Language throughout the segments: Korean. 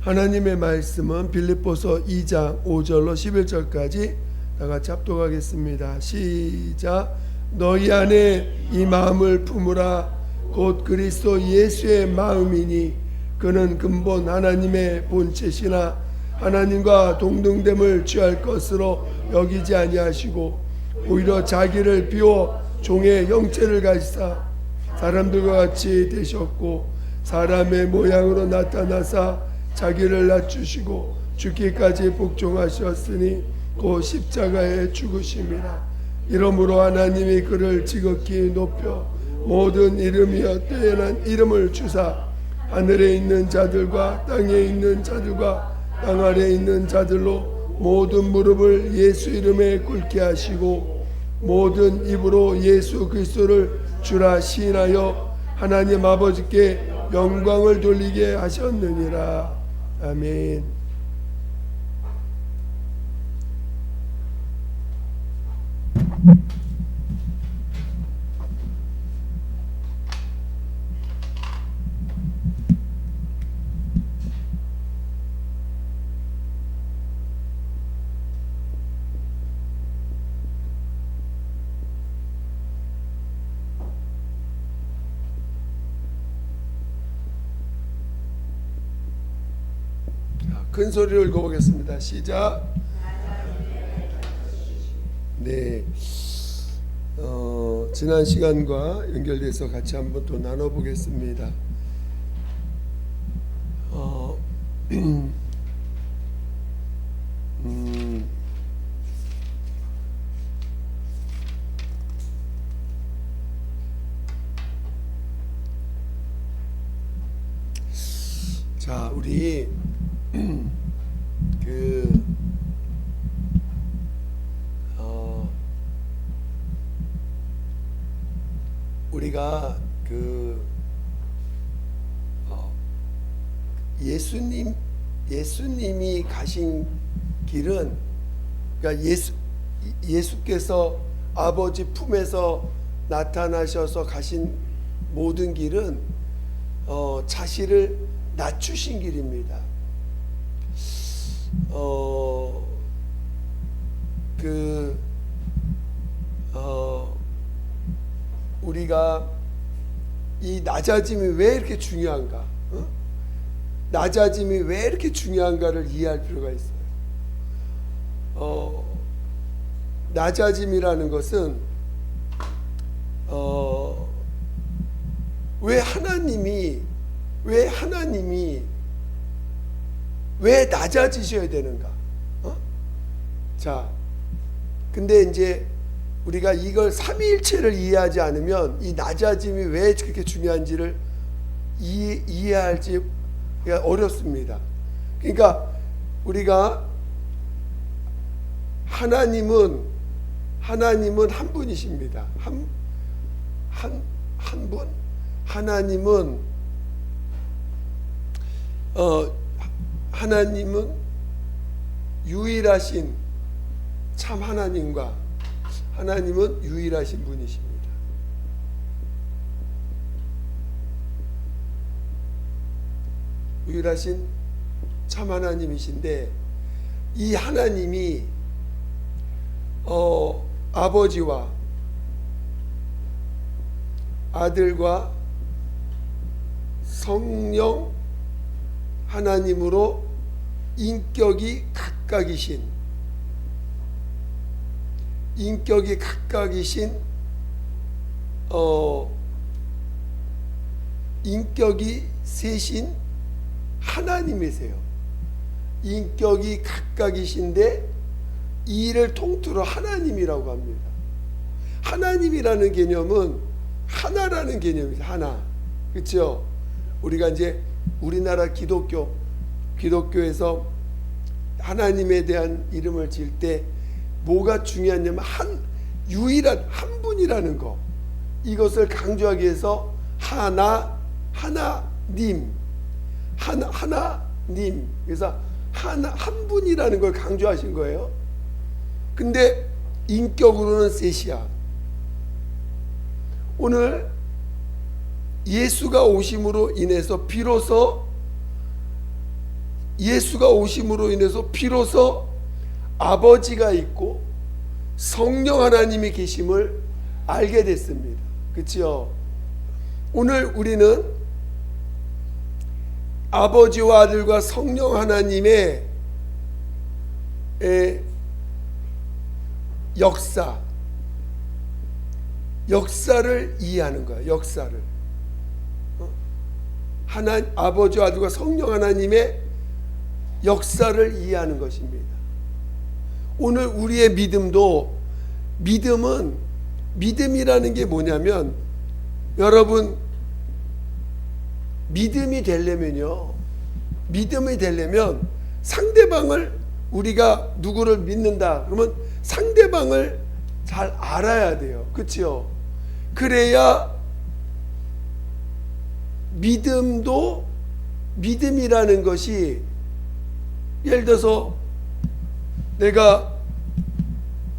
하나님의 말씀은 빌립보서 2장 5절로 11절까지 다 같이 합독하겠습니다. 시작. 너희 안에 이 마음을 품으라. 곧 그리스도 예수의 마음이니 그는 근본 하나님의 본체시나 하나님과 동등됨을 취할 것으로 여기지 아니하시고 오히려 자기를 비워 종의 형체를 가지사 사람들과 같이 되셨고 사람의 모양으로 나타나사 자기를 낮추시고 죽기까지 복종하셨으니 곧 십자가에 죽으심이라. 이러므로 하나님이 그를 지극히 높여 모든 이름이여 뛰어난 이름을 주사 하늘에 있는 자들과 땅에 있는 자들과 땅 아래에 있는 자들로 모든 무릎을 예수 이름에 꿇게 하시고 모든 입으로 예수 그리스도를 주라 시인하여 하나님 아버지께 영광을 돌리게 하셨느니라. 아멘. 큰 소리로 읽어보겠습니다. 시작. 네, 지난 시간과 연결돼서 같이 한번 또 나눠보겠습니다. 자, 우리 우리가 예수님이 가신 길은, 그러니까 예수께서 아버지 품에서 나타나셔서 가신 모든 길은 자신을 낮추신 길입니다. 우리가 이 낮아짐이 왜 이렇게 중요한가? 낮아짐이 왜 이렇게 중요한가를 이해할 필요가 있어요. 낮아짐이라는 것은 왜 하나님이 왜 낮아지셔야 되는가? 자, 근데 이제 우리가 이걸 삼위일체를 이해하지 않으면 이 낮아짐이 왜 그렇게 중요한지를 이해하지 어렵습니다. 그러니까 우리가 하나님은 한 분이십니다. 한 분. 하나님은 유일하신 참 하나님과 하나님은 유일하신 분이십니다. 유일하신 참 하나님이신데 이 하나님이 아버지와 아들과 성령 하나님으로 인격이 각각이신 인격이 셋인 하나님이세요. 인격이 각각이신데 이 일을 통틀어 하나님이라고 합니다. 하나님이라는 개념은 하나라는 개념이죠. 하나. 그렇죠? 우리가 이제 우리나라 기독교에서 하나님에 대한 이름을 지을 때 뭐가 중요하냐면 유일한 한 분이라는 거, 이것을 강조하기 위해서 하나님, 그래서 한 분이라는 걸 강조하신 거예요. 근데 인격으로는 셋이야. 오늘 예수가 오심으로 인해서 비로소 예수가 오심으로 인해서 비로소 아버지가 있고 성령 하나님이 계심을 알게 됐습니다. 그렇죠? 오늘 우리는 아버지와 아들과 성령 하나님의 역사를 이해하는 거야. 역사를. 아버지와 아들과 성령 하나님의 역사를 이해하는 것입니다. 오늘 우리의 믿음이라는 게 뭐냐면, 여러분, 믿음이 되려면 상대방을, 우리가 누구를 믿는다 그러면 상대방을 잘 알아야 돼요. 그렇죠? 그래야 믿음이라는 것이, 예를 들어서 내가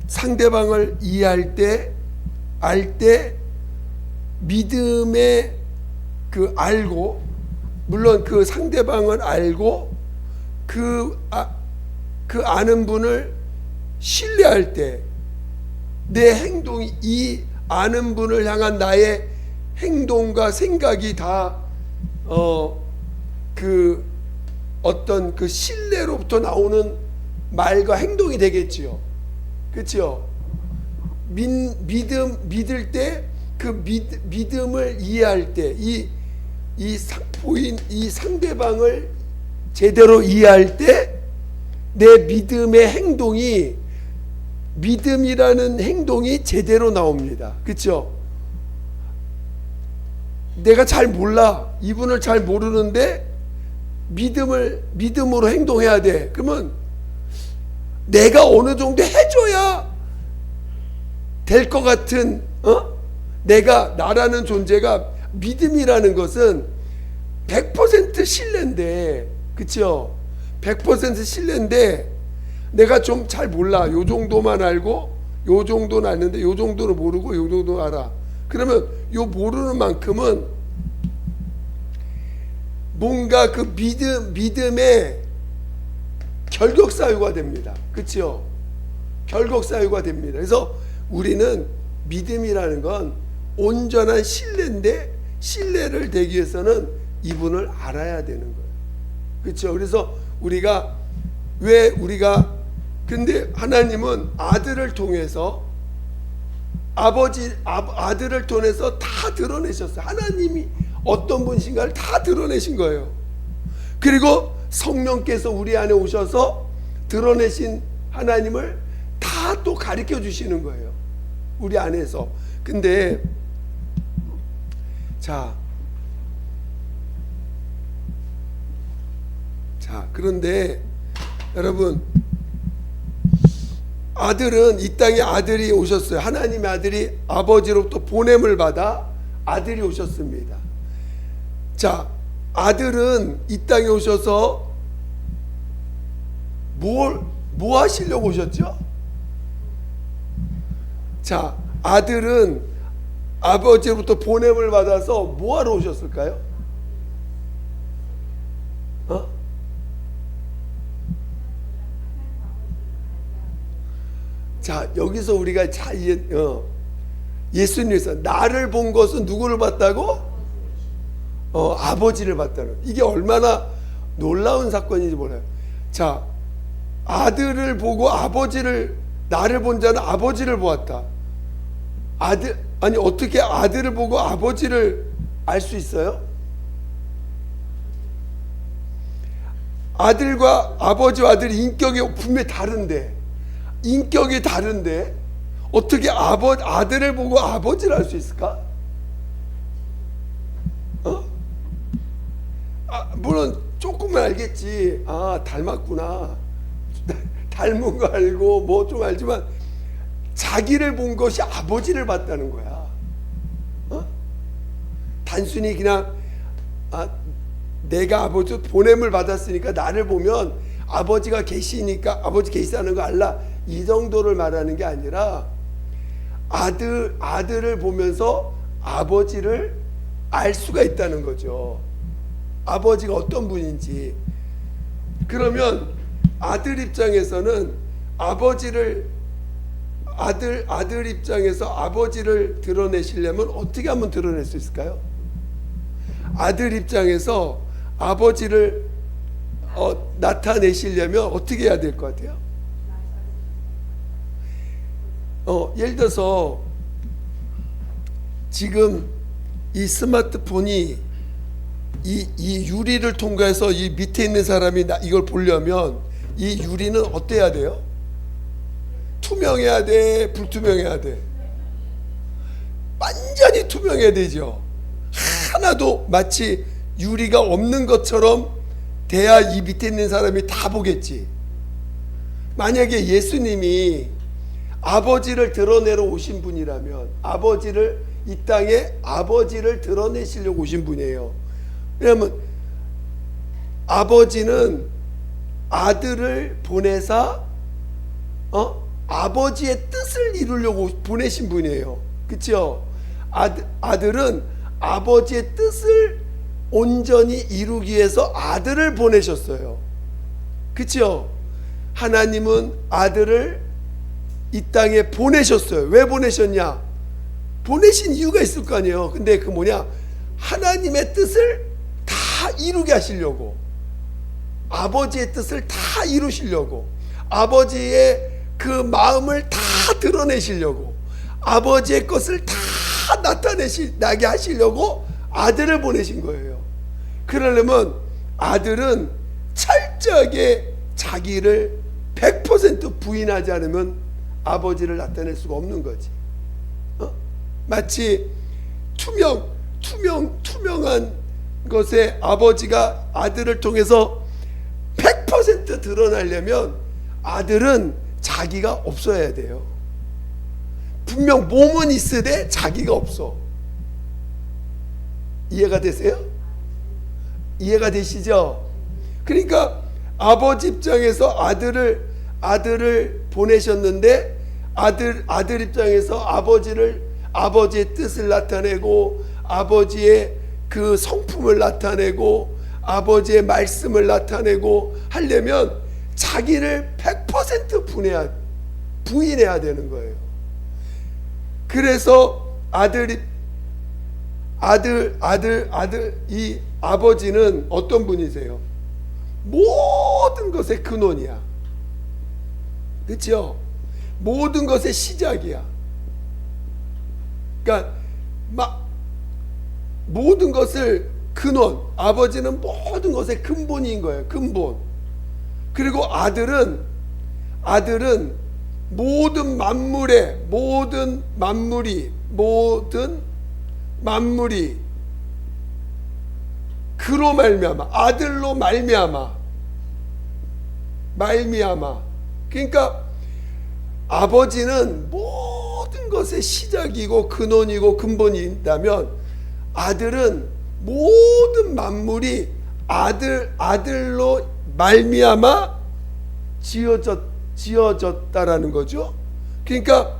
상대방을 이해할 때, 믿음의 알고, 물론 그 상대방을 알고 그 아는 분을 신뢰할 때 내 행동이, 이 아는 분을 향한 나의 행동과 생각이 다 어떤 그 신뢰로부터 나오는 말과 행동이 되겠지요. 그렇죠? 믿을 때, 그 믿음을 이해할 때, 이 상대방을 제대로 이해할 때 내 믿음이라는 행동이 제대로 나옵니다. 그렇죠? 내가 잘 몰라, 이분을 잘 모르는데 믿음으로 행동해야 돼. 그러면 내가 어느 정도 해줘야 될 것 같은, 나라는 존재가, 믿음이라는 것은 100% 신뢰인데, 그쵸? 100% 신뢰인데 내가 좀 잘 몰라, 요 정도만 알고 요 정도는 아는데 요 정도는 모르고 요 정도 알아. 그러면 요 모르는 만큼은 뭔가 그 믿음의 결격사유가 됩니다. 그렇죠? 결격사유가 됩니다. 그래서 우리는 믿음이라는 건 온전한 신뢰인데, 신뢰를 되기 위해서는 이분을 알아야 되는 거예요. 그렇죠? 그래서 근데 하나님은 아들을 통해서, 아들을 통해서 다 드러내셨어요. 하나님이 어떤 분이신가를 다 드러내신 거예요. 그리고 성령께서 우리 안에 오셔서 드러내신 하나님을 다 또 가르쳐 주시는 거예요. 우리 안에서. 근데 그런데 여러분, 아들은, 이 땅에 아들이 오셨어요. 하나님의 아들이 아버지로부터 보냄을 받아 아들이 오셨습니다. 아들은 이 땅에 오셔서 뭐 하시려고 오셨죠? 아들은 아버지로부터 보냄을 받아서 뭐 하러 오셨을까요? 여기서 우리가 예수님께서 나를 본 것은 누구를 봤다고? 아버지를 봤다는. 이게 얼마나 놀라운 사건인지 몰라요. 아들을 보고 나를 본 자는 아버지를 보았다. 어떻게 아들을 보고 아버지를 알 수 있어요? 아들과 아버지와 아들이 인격이 분명히 다른데 어떻게 아들을 보고 아버지를 알 수 있을까? 물론 조금은 알겠지. 닮았구나. 닮은 거 알고 뭐 좀 알지만, 자기를 본 것이 아버지를 봤다는 거야. 단순히 그냥 내가 아버지 보냄을 받았으니까 나를 보면 아버지가 계시니까 아버지 계시다는 거 알라, 이 정도를 말하는 게 아니라 아들을 보면서 아버지를 알 수가 있다는 거죠. 아버지가 어떤 분인지. 그러면 아들 입장에서는 아들 입장에서 아버지를 드러내시려면 어떻게 하면 드러낼 수 있을까요? 아들 입장에서 아버지를 나타내시려면 어떻게 해야 될 것 같아요? 예를 들어서 지금 이 스마트폰이 이 유리를 통과해서 이 밑에 있는 사람이 이걸 보려면 이 유리는 어때야 돼요? 투명해야 돼? 불투명해야 돼? 완전히 투명해야 되죠. 하나도 마치 유리가 없는 것처럼 돼야 이 밑에 있는 사람이 다 보겠지. 만약에 예수님이 아버지를 드러내러 오신 분이라면 이 땅에 아버지를 드러내시려고 오신 분이에요. 왜냐하면 아버지는 아들을 보내사 아버지의 뜻을 이루려고 보내신 분이에요. 그렇죠? 아들은 아버지의 뜻을 온전히 이루기 위해서 아들을 보내셨어요. 그렇죠? 하나님은 아들을 이 땅에 보내셨어요. 왜 보내셨냐? 보내신 이유가 있을 거 아니에요. 근데 그 뭐냐? 하나님의 뜻을 다 이루게 하시려고, 아버지의 뜻을 다 이루시려고, 아버지의 그 마음을 다 드러내시려고, 아버지의 것을 다 나게 하시려고 아들을 보내신 거예요. 그러려면 아들은 철저하게 자기를 100% 부인하지 않으면 아버지를 나타낼 수가 없는 거지. 마치 투명한 것에 아버지가 아들을 통해서 100% 드러나려면 아들은 자기가 없어야 돼요. 분명 몸은 있으되 자기가 없어. 이해가 되세요? 이해가 되시죠? 그러니까 아버지 입장에서 아들을 보내셨는데 아들 입장에서 아버지의 뜻을 나타내고 부의 그 성품을 나타내고 아버지의 말씀을 나타내고 하려면 자기를 100% 부인해야 되는 거예요. 그래서 이 아버지는 어떤 분이세요? 모든 것의 근원이야. 그렇죠? 모든 것의 시작이야. 그러니까 모든 것을 근원, 아버지는 모든 것의 근본인 거예요. 근본. 그리고 아들은 모든 만물이 그로 말미암아, 아들로 말미암아. 그러니까 아버지는 모든 것의 시작이고 근원이고 근본이다면 아들은 모든 만물이 아들로 말미암아 지어졌다라는 거죠. 그러니까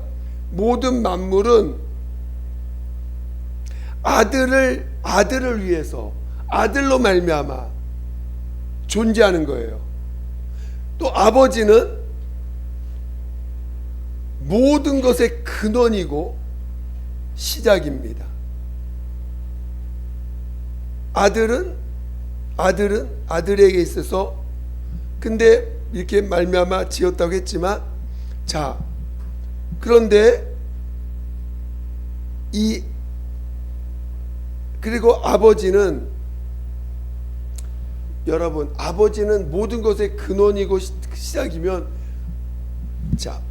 모든 만물은 아들을 위해서, 아들로 말미암아 존재하는 거예요. 또 아버지는 모든 것의 근원이고 시작입니다. 아들에게 있어서, 근데 이렇게 말미암아 지었다고 했지만, 자, 그런데 그리고 아버지는 모든 것의 근원이고 시작이면, 자,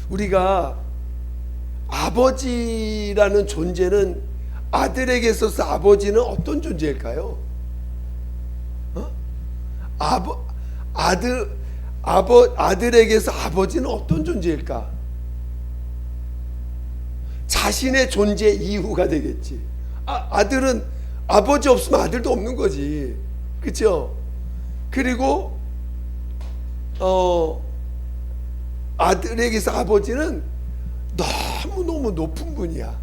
우리가 아버지라는 존재는, 아들에게 있어서 아버지는 어떤 존재일까요? 아들에게서 아버지는 어떤 존재일까? 자신의 존재 이유가 되겠지. 아들은 아버지 없으면 아들도 없는 거지. 그렇죠? 그리고 아들에게서 아버지는 너무너무 높은 분이야.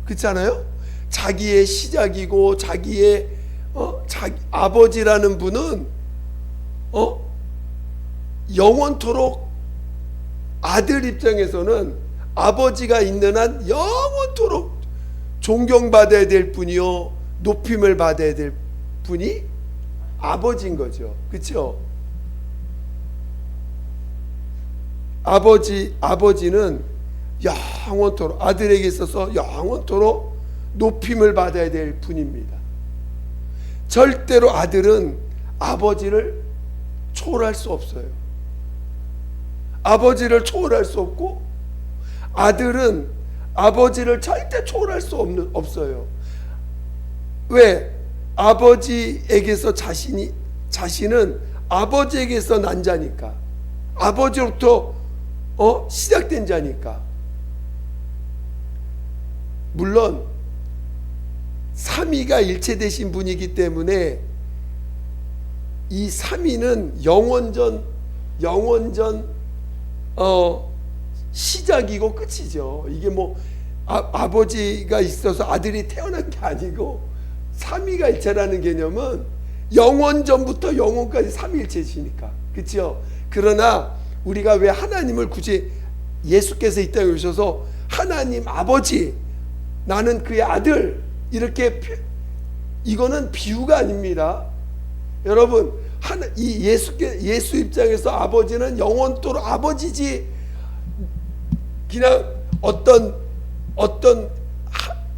그렇지 않아요? 자기의 시작이고 자기의 아버지라는 분은 영원토록 아들 입장에서는 아버지가 있는 한 영원토록 존경받아야 될 분이요 높임을 받아야 될 분이 아버지인 거죠. 그렇죠? 아버지는 영원토록 아들에게 있어서 영원토록 높임을 받아야 될 분입니다. 절대로 아들은 아버지를 초월할 수 없어요. 아버지를 초월할 수 없고 아들은 아버지를 절대 초월할 수 없어요. 왜? 아버지에게서 자신은 아버지에게서 난 자니까. 아버지로부터 시작된 자니까. 물론 삼위가 일체되신 분이기 때문에 이 삼위는 영원전 시작이고 끝이죠. 이게 뭐 아버지가 있어서 아들이 태어난 게 아니고 삼위가 일체라는 개념은 영원전부터 영원까지 삼위일체시니까. 그렇죠? 그러나 우리가 왜 하나님을 굳이 예수께서 이 땅에 오셔서 하나님 아버지 나는 그의 아들 이렇게 이거는 비유가 아닙니다. 여러분 이 예수 입장에서 아버지는 영원토록 아버지지 그냥 어떤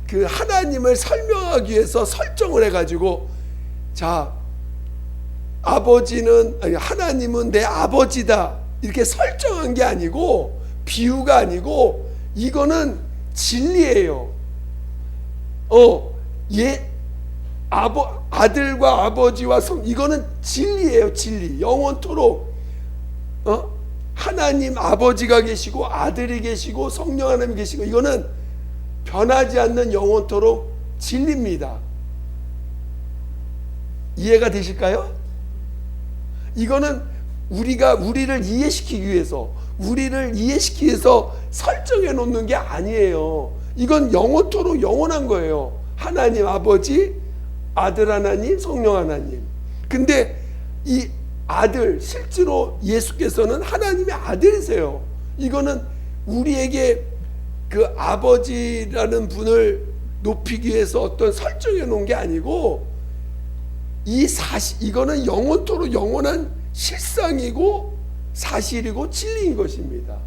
그 하나님을 설명하기 위해서 설정을 해가지고 자 하나님은 내 아버지다 이렇게 설정한 게 아니고 비유가 아니고 이거는 진리예요. 아들과 아버지와 이거는 진리예요. 진리. 영원토록 하나님 아버지가 계시고 아들이 계시고 성령 하나님이 계시고 이거는 변하지 않는 영원토록 진리입니다. 이해가 되실까요? 이거는 우리를 이해시키기 위해서 설정해 놓는 게 아니에요. 이건 영원토록 영원한 거예요. 하나님 아버지, 아들 하나님, 성령 하나님. 근데 이 아들 실제로 예수께서는 하나님의 아들이세요. 이거는 우리에게 그 아버지라는 분을 높이기 위해서 어떤 설정해 놓은 게 아니고 이거는 영원토록 영원한 실상이고 사실이고 진리인 것입니다.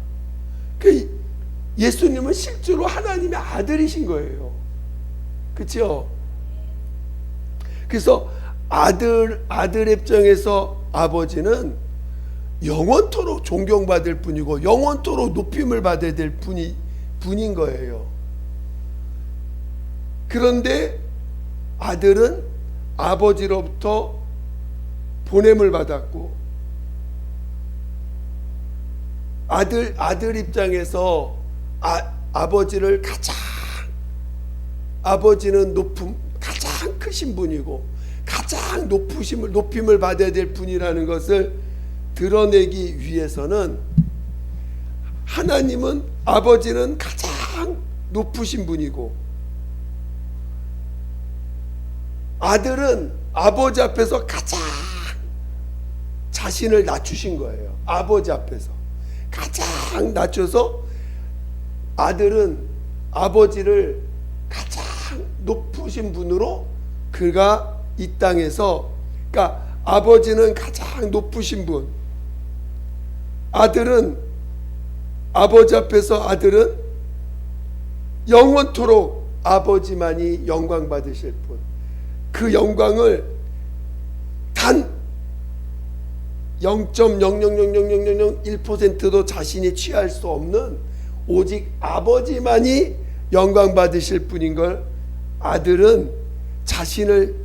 예수님은 실제로 하나님의 아들이신 거예요. 그렇죠? 그래서 아들 입장에서 아버지는 영원토록 존경받을 분이고 영원토록 높임을 받아야 될 분인 거예요. 그런데 아들은 아버지로부터 보냄을 받았고 아들 입장에서 아버지를 아버지는 가장 크신 분이고 가장 높임을 받아야 될 분이라는 것을 드러내기 위해서는 하나님은 아버지는 가장 높으신 분이고 아들은 아버지 앞에서 가장 자신을 낮추신 거예요. 아버지 앞에서 가장 낮춰서 아들은 아버지를 가장 높으신 분으로 그가 이 땅에서 그러니까 아버지는 가장 높으신 분, 아들은 아버지 앞에서 아들은 영원토록 아버지만이 영광 받으실 분. 그 영광을 단 0.0000001%도 자신이 취할 수 없는 오직 아버지만이 영광 받으실 분인 걸 아들은 자신을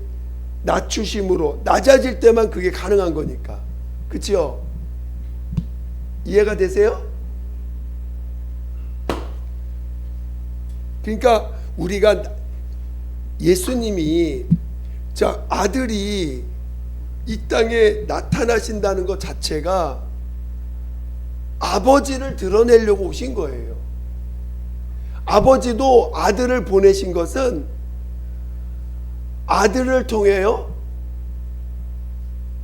낮추심으로 낮아질 때만 그게 가능한 거니까. 그렇죠? 이해가 되세요? 그러니까 우리가 예수님이 아들이 이 땅에 나타나신다는 것 자체가 아버지를 드러내려고 오신 거예요. 아버지도 아들을 보내신 것은 아들을 통해요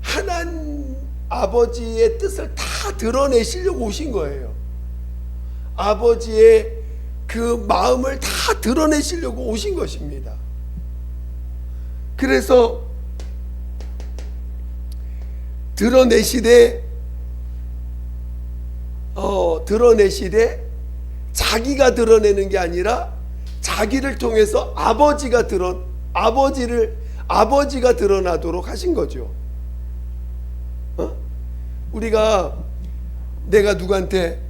하나님 아버지의 뜻을 다 드러내시려고 오신 거예요. 아버지의 그 마음을 다 드러내시려고 오신 것입니다. 그래서 드러내시되 자기가 드러내는 게 아니라 자기를 통해서 아버지가 드러나도록 하신 거죠. 우리가 내가 누구한테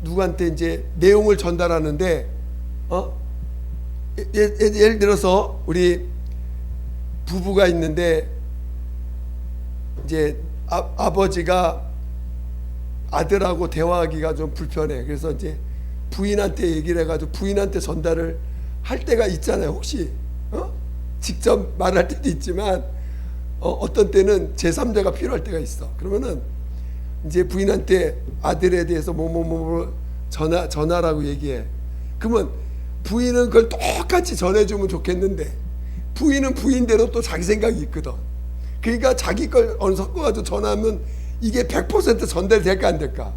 누구한테 이제 내용을 전달하는데 예를 들어서 우리 부부가 있는데 이제 아버지가 아들하고 대화하기가 좀 불편해. 그래서 이제 부인한테 얘기를 해가지고 부인한테 전달을 할 때가 있잖아요. 혹시 직접 말할 때도 있지만 어떤 때는 제3자가 필요할 때가 있어. 그러면은 이제 부인한테 아들에 대해서 뭐뭐뭐 전하라고 얘기해. 그러면 부인은 그걸 똑같이 전해주면 좋겠는데 부인은 부인대로 또 자기 생각이 있거든. 그러니까 자기 걸 어느 섞어가지고 전하면 이게 100% 전달될까 안 될까?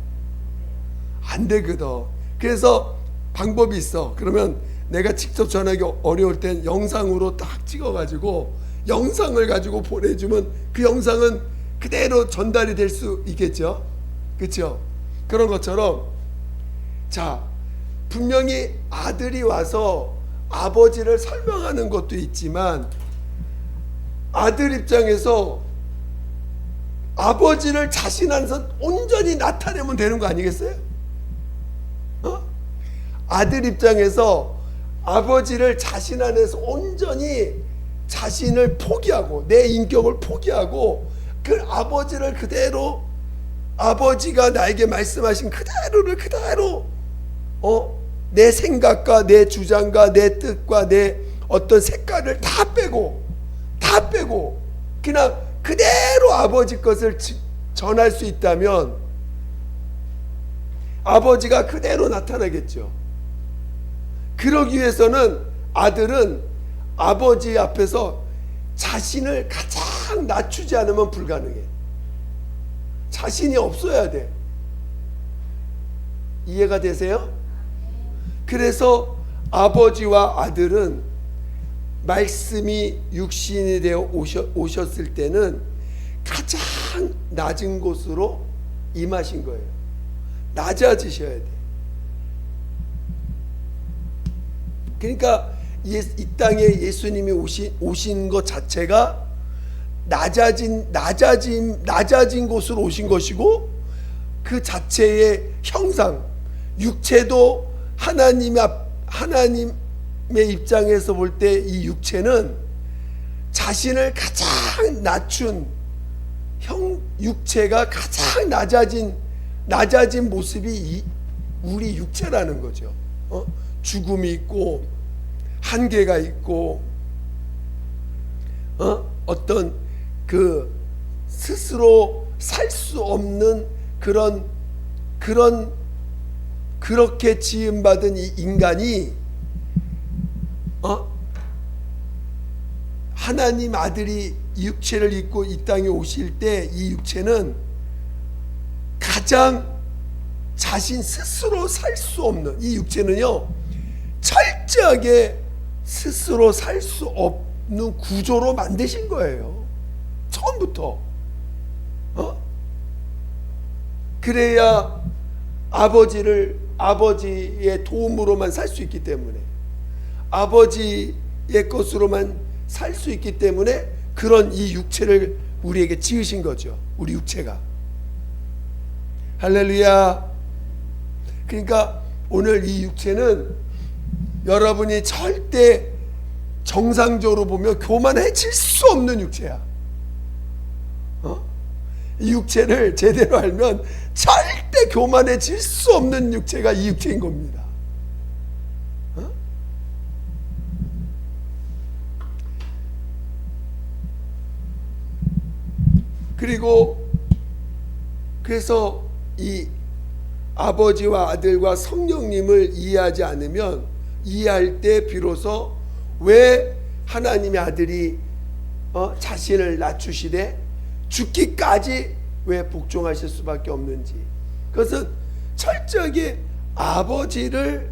안 되거든. 그래서 방법이 있어. 그러면 내가 직접 전하기 어려울 땐 영상으로 딱 찍어가지고 영상을 가지고 보내주면 그 영상은 그대로 전달이 될 수 있겠죠. 그렇죠? 그런 것처럼 자 분명히 아들이 와서 아버지를 설명하는 것도 있지만 아들 입장에서 아버지를 자신 안에서 온전히 나타내면 되는 거 아니겠어요? 아들 입장에서 아버지를 자신 안에서 온전히 자신을 포기하고 내 인격을 포기하고 그 아버지를 그대로 아버지가 나에게 말씀하신 그대로를 그대로 내 생각과 내 주장과 내 뜻과 내 어떤 색깔을 다 빼고 그냥 그대로 아버지 것을 전할 수 있다면 아버지가 그대로 나타나겠죠. 그러기 위해서는 아들은 아버지 앞에서 자신을 가장 낮추지 않으면 불가능해. 자신이 없어야 돼. 이해가 되세요? 그래서 아버지와 아들은 말씀이 육신이 되어 오셨을 때는 가장 낮은 곳으로 임하신 거예요. 낮아지셔야 돼. 그러니까 이 땅에 예수님이 오신 것 자체가 낮아진 곳으로 오신 것이고 그 자체의 형상, 육체도 하나님의 입장에서 볼 때 이 육체는 자신을 가장 낮춘 육체가 가장 낮아진 모습이 우리 육체라는 거죠. 죽음이 있고 한계가 있고 어떤 그 스스로 살 수 없는 그렇게 지음받은 이 인간이 하나님 아들이 육체를 입고 이 땅에 오실 때 이 육체는 가장 자신 스스로 살 수 없는 이 육체는요 철저하게 스스로 살 수 없는 구조로 만드신 거예요. 처음부터. 그래야 아버지의 도움으로만 살 수 있기 때문에 아버지의 것으로만 살 수 있기 때문에 그런 이 육체를 우리에게 지으신 거죠. 우리 육체가. 할렐루야. 그러니까 오늘 이 육체는 여러분이 절대 정상적으로 보면 교만해질 수 없는 육체야. 이 육체를 제대로 알면 절대 교만해질 수 없는 육체가 이 육체인 겁니다. 그래서 이 아버지와 아들과 성령님을 이해하지 않으면 이해할 때 비로소 왜 하나님의 아들이 자신을 낮추시되 죽기까지 왜 복종하실 수밖에 없는지, 그것은 철저하게 아버지의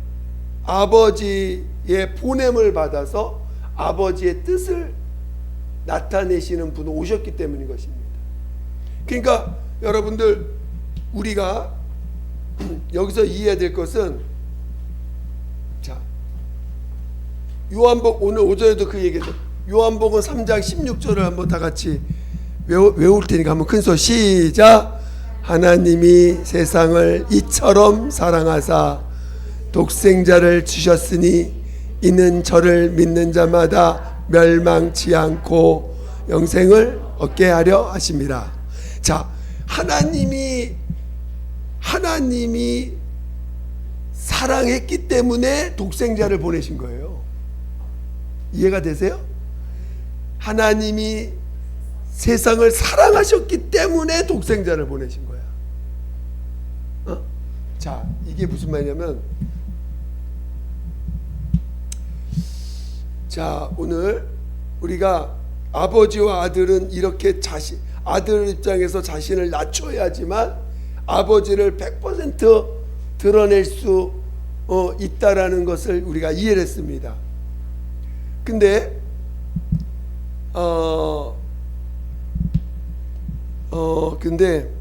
보냄을 받아서 아버지의 뜻을 나타내시는 분이 오셨기 때문인 것입니다. 그러니까 여러분들, 우리가 여기서 이해해야 될 것은, 자, 요한복, 오늘 오전에도 그 얘기했죠. 요한복음 3장 16절을 한번 다 같이 외울 테니까 한번 큰 소리 시작. 하나님이 세상을 이처럼 사랑하사 독생자를 주셨으니 이는 저를 믿는 자마다 멸망치 않고 영생을 얻게 하려 하심이라. 자, 하나님이 사랑했기 때문에 독생자를 보내신 거예요. 이해가 되세요? 하나님이 세상을 사랑하셨기 때문에 독생자를 보내신 거야. 자, 이게 무슨 말이냐면, 자, 오늘 우리가 아버지와 아들은 이렇게 아들 입장에서 자신을 낮춰야지만 아버지를 100% 드러낼 수 있다라는 것을 우리가 이해를 했습니다. 근데 그런데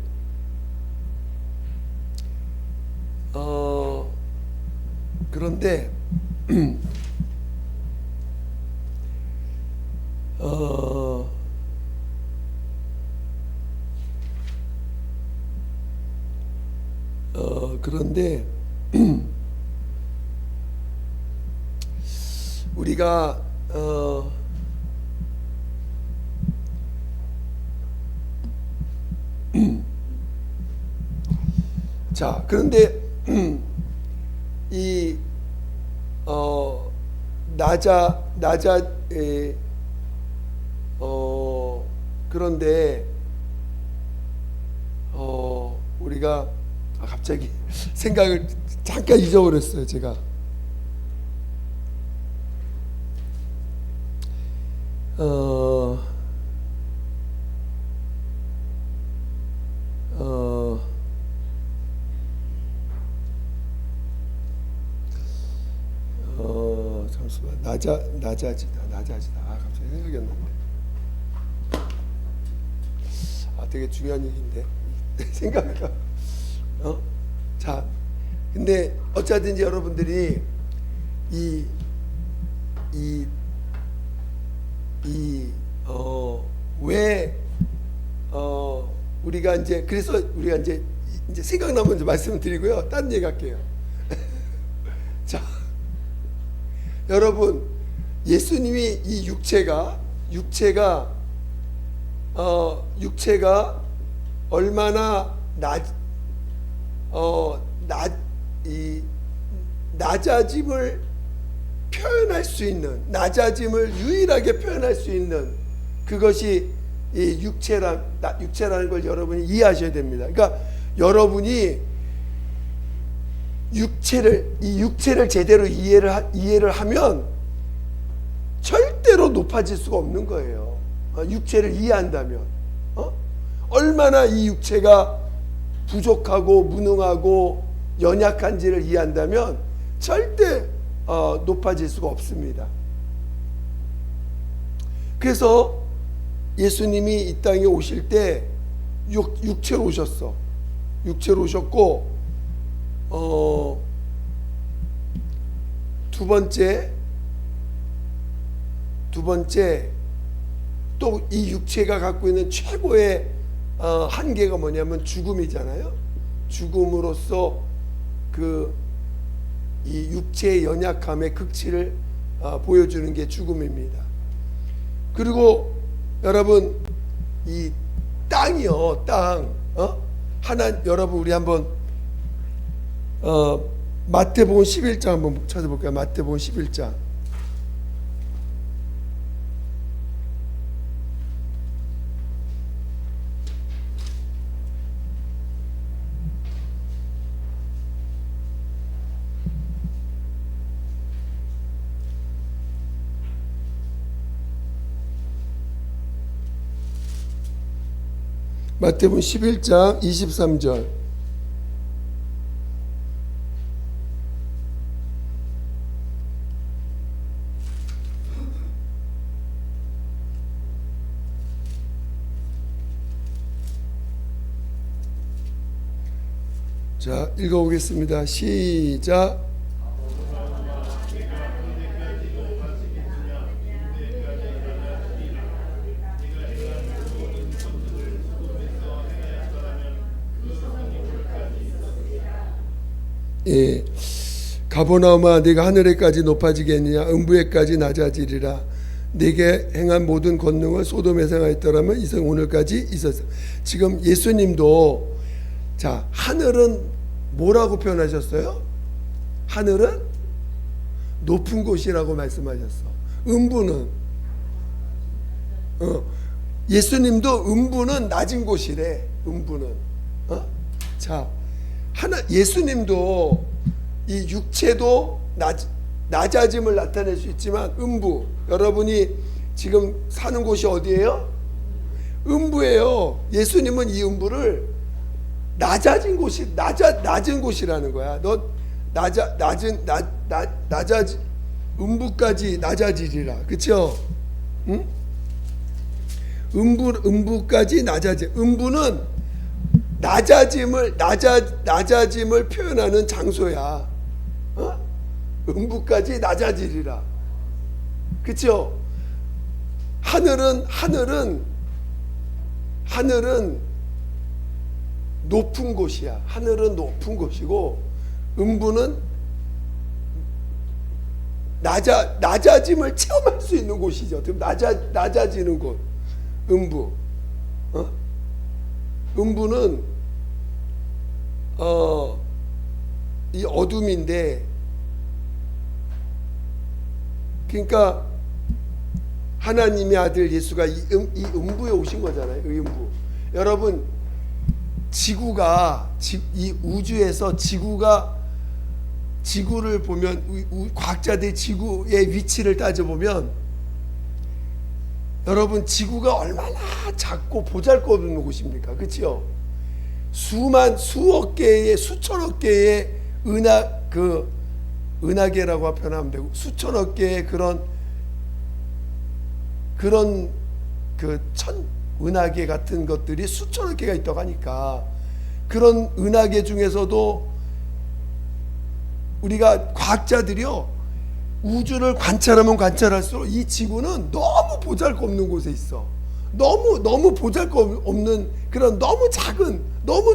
그런데 우리가 자, 그런데 이 그런데 우리가 갑자기 생각을 잠깐 잊어버렸어요, 제가. 잠시만. 나자지다. 갑자기 생각이 안 나네. 되게 중요한 얘기인데 생각가. 자, 근데 어쩌든지 여러분들이 우리가 이제, 그래서 우리가 이제 생각나면 이제 말씀을 드리고요. 딴 얘기 할게요. 자, 여러분, 예수님이 이 육체가 얼마나 낮아짐을 표현할 수 있는, 낮아짐을 유일하게 표현할 수 있는 그것이 이 육체라는 걸 여러분이 이해하셔야 됩니다. 그러니까 여러분이 이 육체를 제대로 이해를 하면 절대로 높아질 수가 없는 거예요. 육체를 이해한다면, 얼마나 이 육체가 부족하고 무능하고 연약한지를 이해한다면 절대 높아질 수가 없습니다. 그래서 예수님이 이 땅에 오실 때 육체로 오셨어. 육체로 오셨고, 두 번째 또 이 육체가 갖고 있는 최고의 한계가 뭐냐면 죽음이잖아요. 죽음으로써 이 육체의 연약함의 극치를 보여주는 게 죽음입니다. 그리고 여러분, 이 땅이요, 여러분, 우리 한번 마태복음 11장 한번 찾아볼까요? 마태복음 11장. 마태복음 11장 23절. 자, 읽어보겠습니다. 시작. 예, 가버나움아 네가 하늘에까지 높아지겠느냐 음부에까지 낮아지리라. 네게 행한 모든 권능을 소돔에 행하였더라면 이 성 오늘까지 있었어. 지금 예수님도 자, 하늘은 뭐라고 표현하셨어요? 하늘은 높은 곳이라고 말씀하셨어. 음부는 예수님도 음부는 낮은 곳이래. 음부는 자, 예수님도 이 육체도 낮아짐을 나타낼 수 있지만 음부, 여러분이 지금 사는 곳이 어디예요? 음부예요. 예수님은 이 음부를 낮은 곳이라는 거야. 너 음부까지 낮아지리라. 그렇죠? 응? 음부까지 낮아지. 음부는 낮아짐을 표현하는 장소야. 음부까지 낮아지리라. 그렇죠? 하늘은 높은 곳이야. 하늘은 높은 곳이고 음부는 낮아짐을 체험할 수 있는 곳이죠. 낮아지는 곳. 음부. 음부는 이 어둠인데, 그러니까 하나님의 아들 예수가 이 음부에 오신 거잖아요. 이 음부. 여러분, 이 우주에서 지구를 보면, 과학자들이 지구의 위치를 따져보면, 여러분, 지구가 얼마나 작고 보잘것없는 곳입니까? 그렇죠? 수억 개의, 수천억 개의 은하계라고 표현하면 되고, 수천억 개의 그런 은하계 같은 것들이 수천억 개가 있다고 하니까, 그런 은하계 중에서도 우리가 과학자들이요, 우주를 관찰하면 관찰할수록 이 지구는 너무 보잘것없는 곳에 있어. 너무 보잘것없는 그런 너무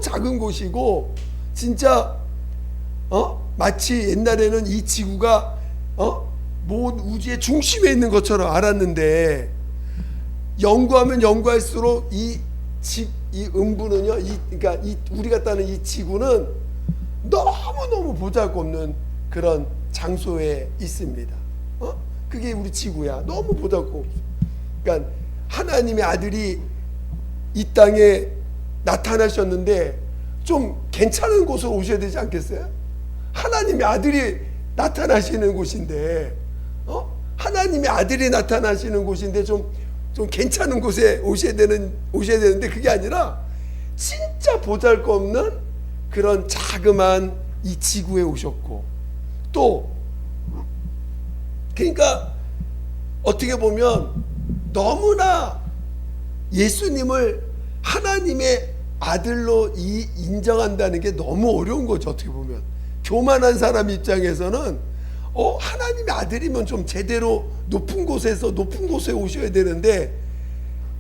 작은 곳이고, 진짜 마치 옛날에는 이 지구가 우주의 중심에 있는 것처럼 알았는데, 연구하면 연구할수록 이 음부는요, 그러니까 우리가 따는 이 지구는 너무 보잘것없는 그런 장소에 있습니다. 그게 우리 지구야. 너무 보잘것없어. 그러니까 하나님의 아들이 이 땅에 나타나셨는데 좀 괜찮은 곳으로 오셔야 되지 않겠어요? 하나님의 아들이 나타나시는 곳인데, 하나님의 아들이 나타나시는 곳인데 좀 괜찮은 곳에 오셔야 되는데, 그게 아니라 진짜 보잘것없는 그런 자그마한 이 지구에 오셨고, 또 그러니까 어떻게 보면 너무나 예수님을 하나님의 아들로 인정한다는 게 너무 어려운 거죠. 어떻게 보면 교만한 사람 입장에서는 하나님의 아들이면 좀 제대로 높은 곳에 오셔야 되는데,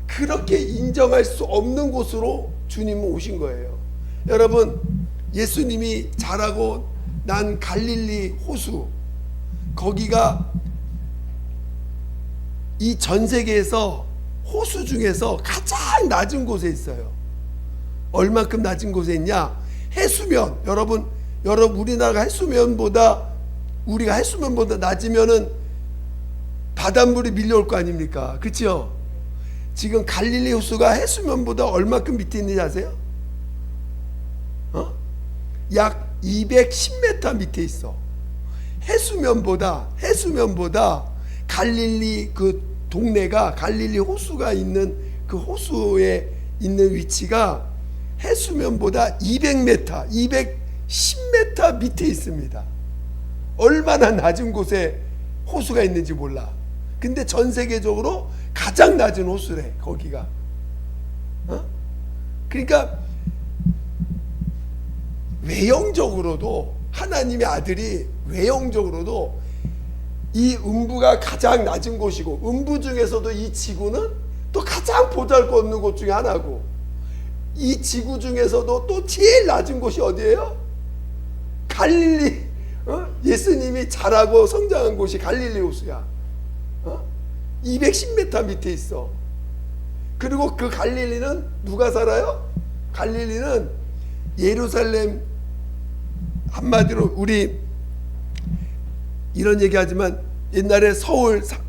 그렇게 인정할 수 없는 곳으로 주님은 오신 거예요. 여러분, 예수님이 자라고 난 갈릴리 호수, 거기가 이 전 세계에서 호수 중에서 가장 낮은 곳에 있어요. 얼만큼 낮은 곳에 있냐? 해수면, 여러분 우리나라가 우리가 해수면보다 낮으면은 바닷물이 밀려올 거 아닙니까? 그렇죠? 지금 갈릴리 호수가 해수면보다 얼마큼 밑에 있는지 아세요? 약 210m 밑에 있어. 해수면보다 갈릴리 그 동네가, 갈릴리 호수가 있는 그 호수의 있는 위치가 해수면보다 200m, 210m 밑에 있습니다. 얼마나 낮은 곳에 호수가 있는지 몰라. 근데 전 세계적으로 가장 낮은 호수래, 거기가. 그러니까 외형적으로도 하나님의 아들이 외형적으로도 이 음부가 가장 낮은 곳이고, 음부 중에서도 이 지구는 또 가장 보잘것없는 곳 중에 하나고, 이 지구 중에서도 또 제일 낮은 곳이 어디예요? 갈릴리. 예수님이 자라고 성장한 곳이 갈릴리 호수야. 210m 밑에 있어. 그리고 그 갈릴리는 누가 살아요? 갈릴리는 예루살렘, 한마디로 우리 이런 얘기하지만 옛날에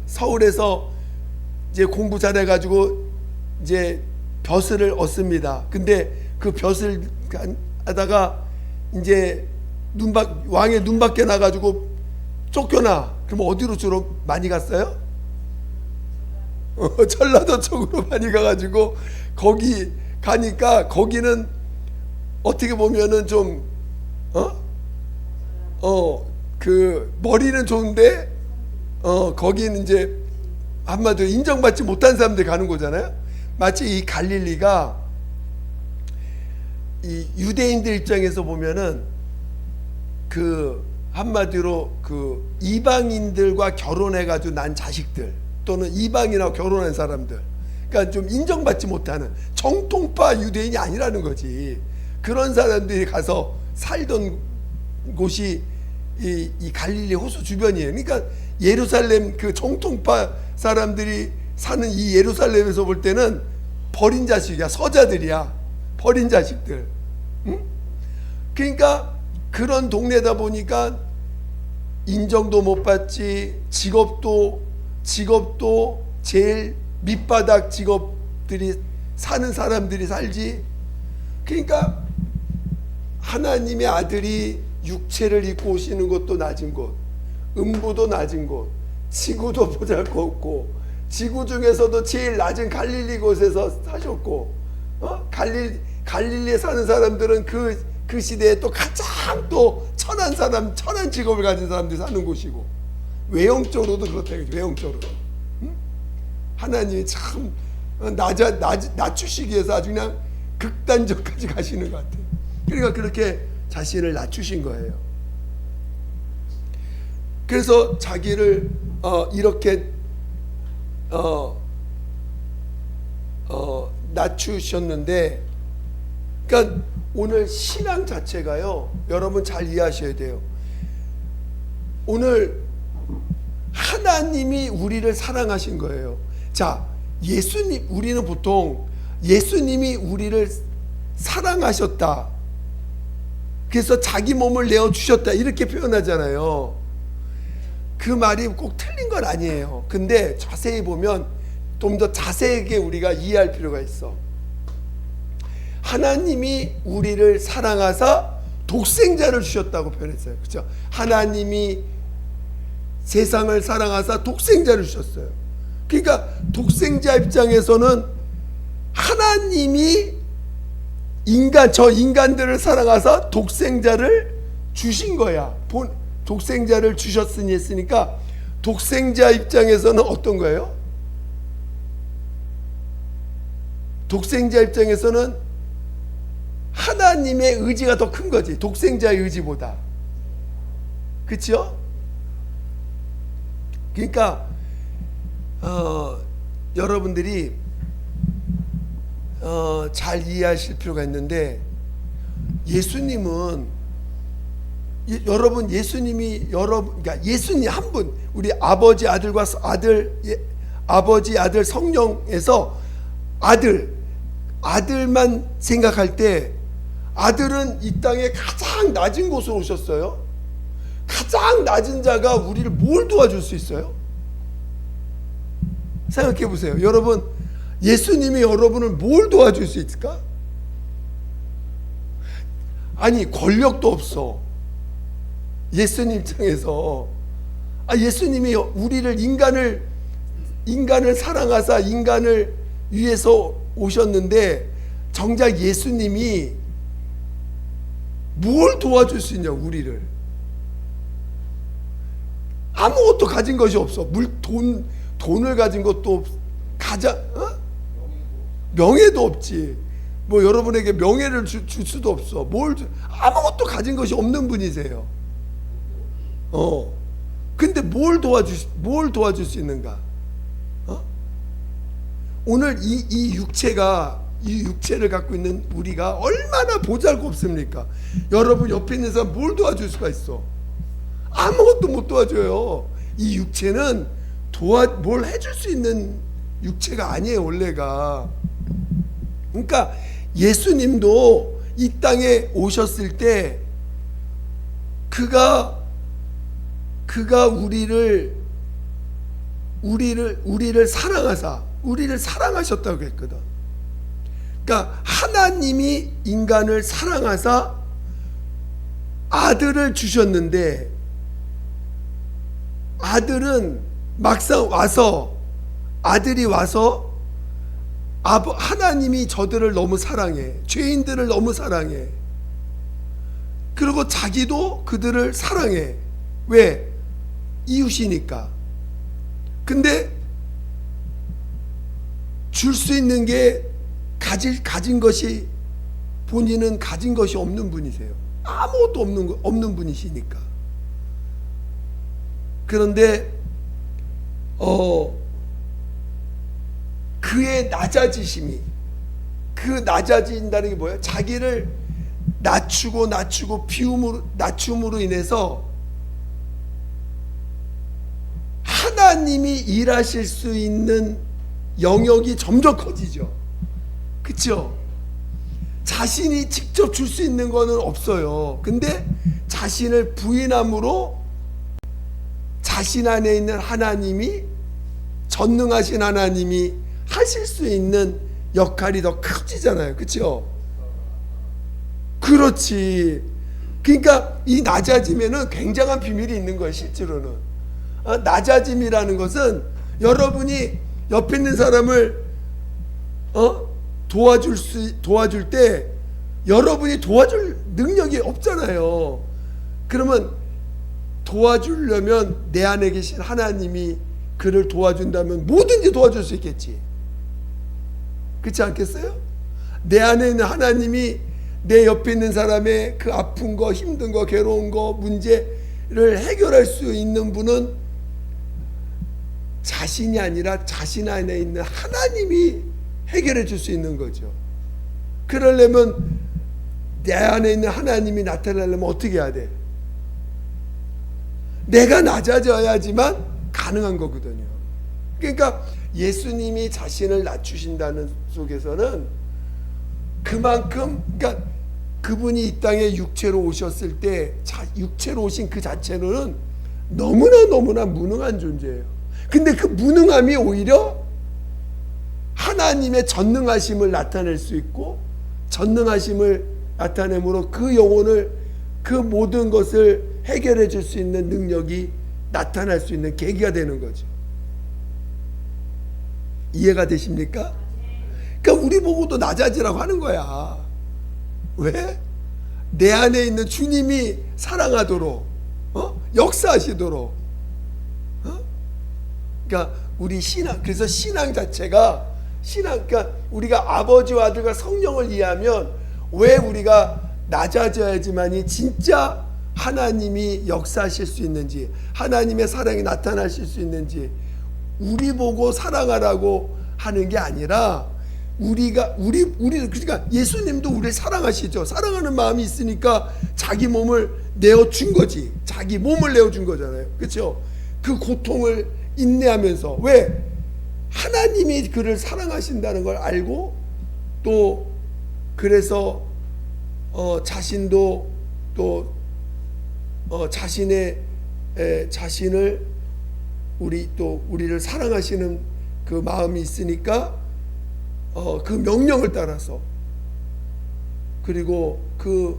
서울에서 이제 공부 잘해가지고 이제 벼슬을 얻습니다. 근데 그 벼슬 하다가 이제 왕의 눈밖에 나가지고 쫓겨나. 그럼 어디로 주로 많이 갔어요? 전라도 쪽으로 많이 가가지고 거기 가니까 거기는 어떻게 보면은 좀 그 머리는 좋은데 거기는 이제 한마디로 인정받지 못한 사람들 가는 거잖아요. 마치 이 갈릴리가 이 유대인들 입장에서 보면은 그 한마디로 그 이방인들과 결혼해가지고 난 자식들, 또는 이방인하고 결혼한 사람들, 그러니까 좀 인정받지 못하는 정통파 유대인이 아니라는 거지. 그런 사람들이 가서 살던 곳이 이 갈릴리 호수 주변이에요. 그러니까 예루살렘 그 정통파 사람들이 사는 이 예루살렘에서 볼 때는 버린 자식이야. 서자들이야. 버린 자식들. 응? 그러니까 그런 동네다 보니까 인정도 못 받지, 직업도 제일 밑바닥 직업들이 사는 사람들이 살지. 그러니까 하나님의 아들이 육체를 입고 오시는 곳도 낮은 곳, 음부도 낮은 곳, 지구도 보잘것없고, 지구 중에서도 제일 낮은 갈릴리 곳에서 사셨고, 갈릴리에 사는 사람들은 그 시대에 또 가장 또 천한 직업을 가진 사람들이 사는 곳이고, 외형적으로도 그렇다. 외형적으로 하나님이 참 낮추시기 위해서 아주 그냥 극단적까지 가시는 것 같아요. 그러니까 그렇게 자신을 낮추신 거예요. 그래서 자기를 이렇게 낮추셨는데, 그러니까 오늘 신앙 자체가요, 여러분 잘 이해하셔야 돼요. 오늘 하나님이 우리를 사랑하신 거예요. 자, 예수님, 우리는 보통 예수님이 우리를 사랑하셨다, 그래서 자기 몸을 내어주셨다, 이렇게 표현하잖아요. 그 말이 꼭 틀린 건 아니에요. 근데 자세히 보면 좀 더 자세하게 우리가 이해할 필요가 있어. 하나님이 우리를 사랑하사 독생자를 주셨다고 표현했어요. 그렇죠? 하나님이 세상을 사랑하사 독생자를 주셨어요. 그러니까 독생자 입장에서는 하나님이 저 인간들을 사랑하사 독생자를 주신 거야. 독생자를 주셨으니 했으니까 독생자 입장에서는 어떤 거예요? 독생자 입장에서는 하나님의 의지가 더 큰 거지, 독생자의 의지보다. 그렇죠? 그러니까 여러분들이 잘 이해하실 필요가 있는데, 예수님은 그러니까 예수님 한 분, 우리 아버지 아들과 아버지 아들 성령에서 아들만 생각할 때, 아들은 이 땅에 가장 낮은 곳으로 오셨어요. 가장 낮은 자가 우리를 뭘 도와줄 수 있어요? 생각해 보세요. 여러분, 예수님이 여러분을 뭘 도와줄 수 있을까? 아니, 권력도 없어. 예수님 입장에서 예수님이 우리를 인간을 사랑하사 인간을 위해서 오셨는데, 정작 예수님이 뭘 도와줄 수 있냐, 우리를. 아무것도 가진 것이 없어. 돈을 가진 것도 명예도 없지. 뭐 여러분에게 명예를 줄 수도 없어. 아무것도 가진 것이 없는 분이세요. 근데 뭘 도와줄 수 있는가? 오늘 이 육체를 갖고 있는 우리가 얼마나 보잘것없습니까? 여러분 옆에 있는 사람 뭘 도와줄 수가 있어? 아무것도 못 도와줘요. 이 육체는 뭘 해줄 수 있는 육체가 아니에요, 원래가. 그러니까 예수님도 이 땅에 오셨을 때 그가 우리를 사랑하셨다고 했거든. 그러니까 하나님이 인간을 사랑하사 아들을 주셨는데, 아들이 와서 하나님이 저들을 너무 사랑해. 죄인들을 너무 사랑해. 그리고 자기도 그들을 사랑해. 왜? 이웃이니까. 근데 줄 수 있는 게 가진 것이, 본인은 가진 것이 없는 분이세요. 아무것도 없는 분이시니까. 그런데 그의 낮아지심이, 그 낮아진다는 게 뭐야? 자기를 낮추고 낮춤으로 인해서 하나님이 일하실 수 있는 영역이 점점 커지죠. 그렇죠? 자신이 직접 줄 수 있는 거는 없어요. 근데 자신을 부인함으로 자신 안에 있는 하나님이, 전능하신 하나님이 하실 수 있는 역할이 더 커지잖아요. 그렇죠? 그렇지. 그러니까 이 낮아짐에는 굉장한 비밀이 있는 거예요, 실제로는. 낮아짐이라는 것은 여러분이 옆에 있는 사람을 도와줄 때 여러분이 도와줄 능력이 없잖아요. 그러면 도와주려면 내 안에 계신 하나님이 그를 도와준다면 뭐든지 도와줄 수 있겠지. 그렇지 않겠어요? 내 안에 있는 하나님이 내 옆에 있는 사람의 그 아픈 거, 힘든 거, 괴로운 거, 문제를 해결할 수 있는 분은 자신이 아니라 자신 안에 있는 하나님이 해결해 줄 수 있는 거죠. 그러려면 내 안에 있는 하나님이 나타나려면 어떻게 해야 돼? 내가 낮아져야지만 가능한 거거든요. 그러니까 예수님이 자신을 낮추신다는 속에서는 그만큼, 그러니까 그분이 이 땅에 육체로 오셨을 때 육체로 오신 그 자체로는 너무나 무능한 존재예요. 근데 그 무능함이 오히려 하나님의 전능하심을 나타낼 수 있고, 전능하심을 나타내므로 그 영혼을, 그 모든 것을 해결해 줄 수 있는 능력이 나타날 수 있는 계기가 되는 거죠. 이해가 되십니까? 그러니까 우리 보고도 낮아지라고 하는 거야. 왜? 내 안에 있는 주님이 사랑하도록, 역사하시도록. 그러니까 우리 그래서 신앙 자체가, 그러니까 우리가 아버지와 아들과 성령을 이해하면 왜 우리가 낮아져야지만이 진짜 하나님이 역사하실 수 있는지, 하나님의 사랑이 나타나실 수 있는지, 우리 보고 사랑하라고 하는 게 아니라 그러니까 예수님도 우리를 사랑하시죠. 사랑하는 마음이 있으니까 자기 몸을 내어준 거지. 자기 몸을 내어준 거잖아요. 그렇죠? 그 고통을 인내하면서. 왜? 하나님이 그를 사랑하신다는 걸 알고, 또 그래서 자신도 또 자신을 우리를 사랑하시는 그 마음이 있으니까 그 명령을 따라서, 그리고 그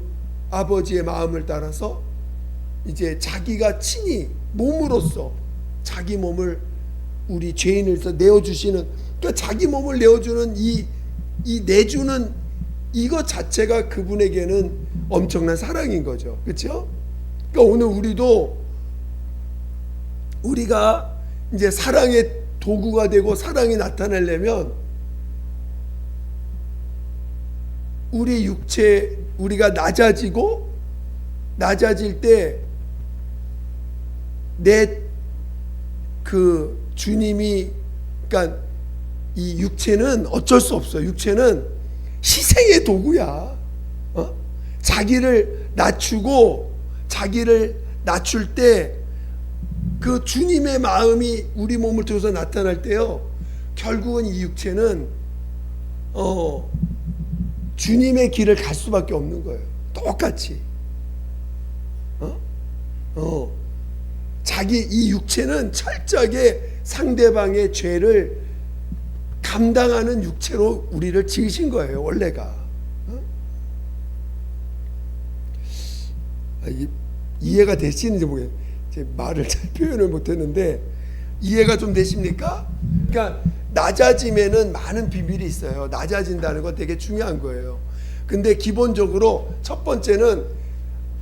아버지의 마음을 따라서 이제 자기가 친히 몸으로써 자기 몸을 우리 죄인으로서 내어주시는, 그러니까 자기 몸을 내어주는 이 내주는 이것 자체가 그분에게는 엄청난 사랑인 거죠. 그렇죠? 그러니까 오늘 우리가 이제 사랑의 도구가 되고 사랑이 나타나려면 우리 육체, 우리가 낮아질 때 내 그 주님이, 그러니까 이 육체는 어쩔 수 없어요. 육체는 희생의 도구야. 자기를 낮추고 자기를 낮출 때 그 주님의 마음이 우리 몸을 통해서 나타날 때요, 결국은 이 육체는 주님의 길을 갈 수밖에 없는 거예요. 똑같이. 이 육체는 철저하게 상대방의 죄를 감당하는 육체로 우리를 지으신 거예요, 원래가. 이해가 되시는지 모르겠어요. 제 말을 잘 표현을 못했는데 이해가 좀 되십니까? 그러니까 낮아짐에는 많은 비밀이 있어요. 낮아진다는 건 되게 중요한 거예요. 근데 기본적으로 첫 번째는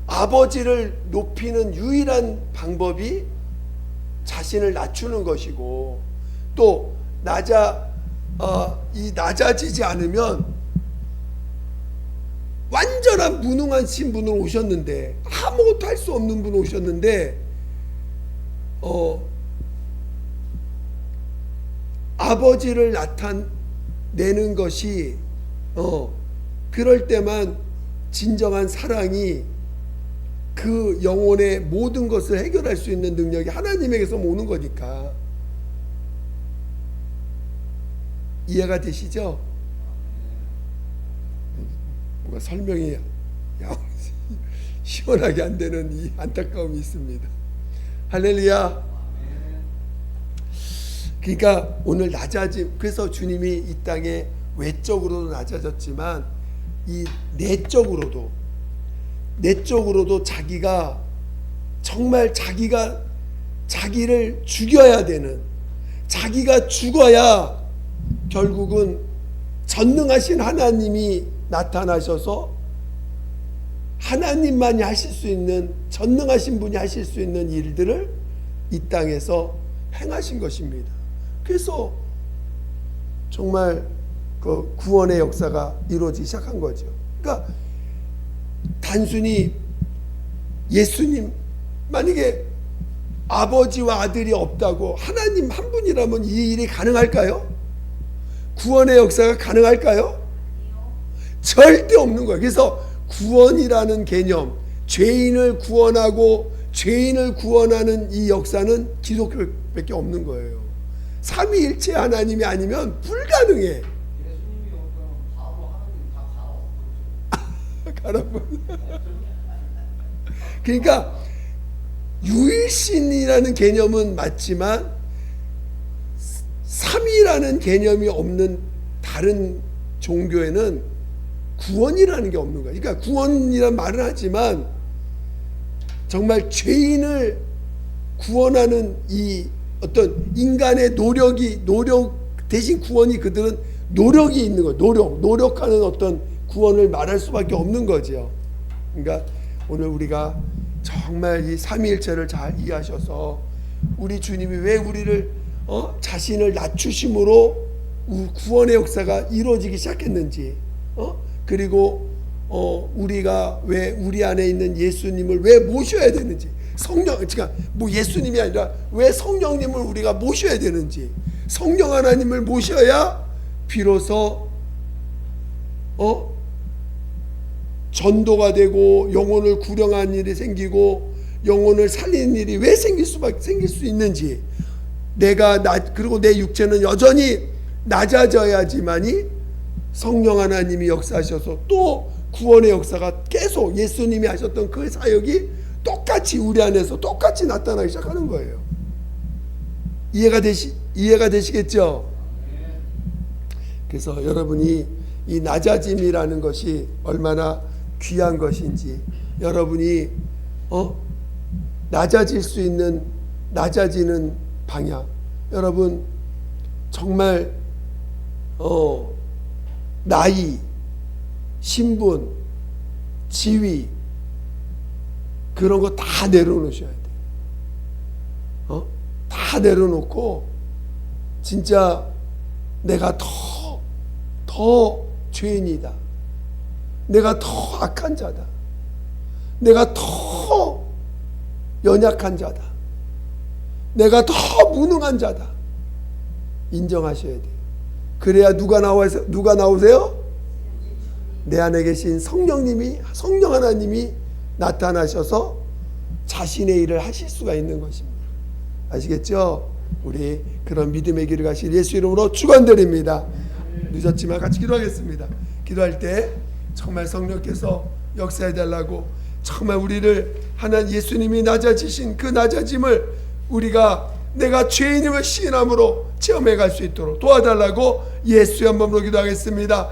아버지를 높이는 유일한 방법이 자신을 낮추는 것이고, 또 낮아지지 않으면 완전한 무능한 신분으로 오셨는데, 아무것도 할 수 없는 분으로 오셨는데 아버지를 나타내는 것이 그럴 때만 진정한 사랑이 그 영혼의 모든 것을 해결할 수 있는 능력이 하나님에게서 오는 거니까. 이해가 되시죠? 뭔가 설명이 시원하게 안 되는 이 안타까움이 있습니다. 할렐루야. 그러니까 오늘 낮아짐, 그래서 주님이 이 땅에 외적으로도 낮아졌지만 이 내적으로도 자기가 정말 자기를 죽여야 되는, 자기가 죽어야 결국은 전능하신 하나님이 나타나셔서 하나님만이 하실 수 있는, 전능하신 분이 하실 수 있는 일들을 이 땅에서 행하신 것입니다. 그래서 정말 그 구원의 역사가 이루어지기 시작한 거죠. 그러니까 단순히 예수님, 만약에 아버지와 아들이 없다고 하나님 한 분이라면 이 일이 가능할까요? 구원의 역사가 가능할까요? 절대 없는 거예요. 그래서 구원이라는 개념, 죄인을 구원하고 죄인을 구원하는 이 역사는 기독교밖에 없는 거예요. 삼위일체 하나님이 아니면 불가능해. 예수님이 오면 바로 하나님 다 가라고. 그러니까 유일신이라는 개념은 맞지만 삼위라는 개념이 없는 다른 종교에는 구원이라는 게 없는 거야. 그러니까 구원이란 말은 하지만 정말 죄인을 구원하는 이 어떤 인간의 노력 대신 구원이, 그들은 노력이 있는 거예요. 노력하는 어떤 구원을 말할 수밖에 없는 거죠. 그러니까 오늘 우리가 정말 이 삼위일체를 잘 이해하셔서 우리 주님이 왜 우리를 자신을 낮추심으로 구원의 역사가 이루어지기 시작했는지, 그리고 우리가 왜 우리 안에 있는 예수님을 왜 모셔야 되는지, 그러니까 뭐 예수님이 아니라 왜 성령님을 우리가 모셔야 되는지, 성령 하나님을 모셔야 비로소 전도가 되고 영혼을 구령한 일이 생기고 영혼을 살리는 일이 왜 생길 수 있는지, 그리고 내 육체는 여전히 낮아져야지만이 성령 하나님이 역사하셔서 또 구원의 역사가 계속 예수님이 하셨던 그 사역이 똑같이 우리 안에서 똑같이 나타나기 시작하는 거예요. 이해가 되시겠죠? 그래서 여러분이 이 낮아짐이라는 것이 얼마나 귀한 것인지, 여러분이 낮아질 수 있는, 낮아지는 방향, 여러분 정말 나이, 신분, 지위 그런 거 다 내려놓으셔야 돼. 다 내려놓고 진짜 내가 더 죄인이다. 내가 더 악한 자다. 내가 더 연약한 자다. 내가 더 무능한 자다. 인정하셔야 돼요. 그래야 누가 나오세요? 내 안에 계신 성령 하나님이 나타나셔서 자신의 일을 하실 수가 있는 것입니다. 아시겠죠? 우리 그런 믿음의 길을 가실 예수 이름으로 축원드립니다. 늦었지만 같이 기도하겠습니다. 기도할 때 정말 성령께서 역사해 달라고, 정말 우리를 하나님 예수님이 낮아지신 그 낮아짐을 우리가 내가 죄인임을 시인함으로 체험해 갈 수 있도록 도와달라고 예수의 한 번으로 기도하겠습니다.